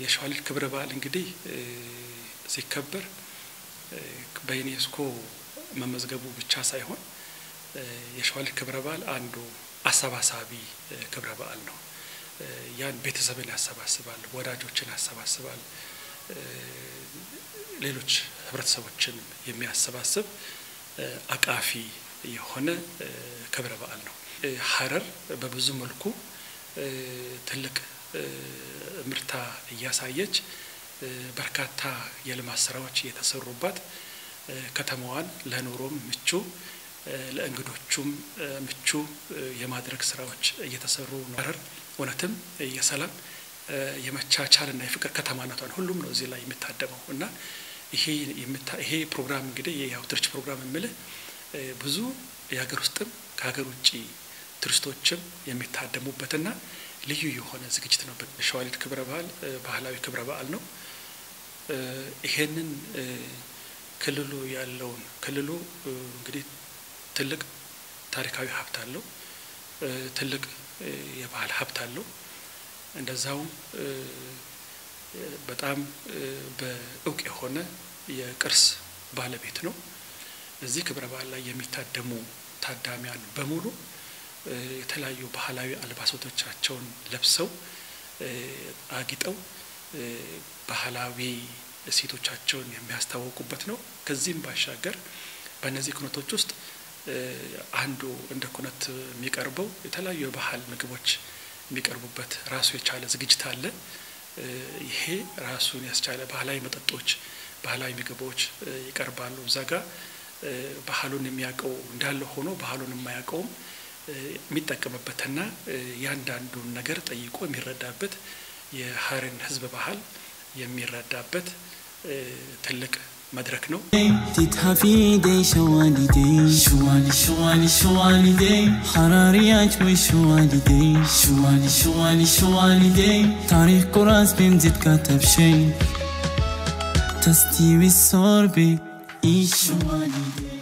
የሸዋሊድ ክብረ በዓል እንግዲህ ሲከበር በዩኔስኮ መመዝገቡ ብቻ ሳይሆን የሸዋሊድ ክብረ በዓል አንዱ አሰባሳቢ ክብረ በዓል ነው። ያን ቤተሰብን ያሰባስባል፣ ወዳጆችን ያሰባስባል፣ ሌሎች ህብረተሰቦችን የሚያሰባስብ አቃፊ የሆነ ክብረ በዓል ነው። ሐረር በብዙ መልኩ ትልቅ ምርታ እያሳየች በርካታ የልማት ስራዎች እየተሰሩባት ከተማዋን ለኑሮም ምቹ ለእንግዶቹም ምቹ የማድረግ ስራዎች እየተሰሩ ነው። ሐረር እውነትም የሰላም የመቻቻልና የፍቅር ከተማ ናቷን ሁሉም ነው እዚህ ላይ የሚታደመው እና ይሄ ፕሮግራም እንግዲህ የአውትሪች ፕሮግራም የሚልህ ብዙ የሀገር ውስጥም ከሀገር ውጪ ቱሪስቶችም የሚታደሙበትና ልዩ የሆነ ዝግጅት ነው። ሸዋሊድ ክብረ በዓል ባህላዊ ክብረ በዓል ነው። ይሄንን ክልሉ ያለውን ክልሉ እንግዲህ ትልቅ ታሪካዊ ሀብት አለው፣ ትልቅ የባህል ሀብት አለው። እንደዛው በጣም በእውቅ የሆነ የቅርስ ባለቤት ነው። እዚህ ክብረ በዓል ላይ የሚታደሙ ታዳሚያን በሙሉ የተለያዩ ባህላዊ አልባሳቶቻቸውን ለብሰው አጊጠው ባህላዊ እሴቶቻቸውን የሚያስተዋውቁበት ነው። ከዚህም ባሻገር በእነዚህ ኩነቶች ውስጥ አንዱ እንደ ኩነት የሚቀርበው የተለያዩ የባህል ምግቦች የሚቀርቡበት ራሱ የቻለ ዝግጅት አለ። ይሄ ራሱን ያስቻለ ባህላዊ መጠጦች፣ ባህላዊ ምግቦች ይቀርባሉ። እዛጋ ባህሉን የሚያውቀው እንዳለ ሆኖ ባህሉን የማያውቀውም የሚጠቀምበትና ያንዳንዱን ነገር ጠይቆ የሚረዳበት የሐረርን ህዝብ ባህል የሚረዳበት ትልቅ መድረክ ነው። تتحفيدي شوالدي شوالي شوالي شوالدي حراريات وشوالدي شوالي شوالي شوالدي تاريخ كراس بمزيد كتب شيء تستوي الصربي شوالدي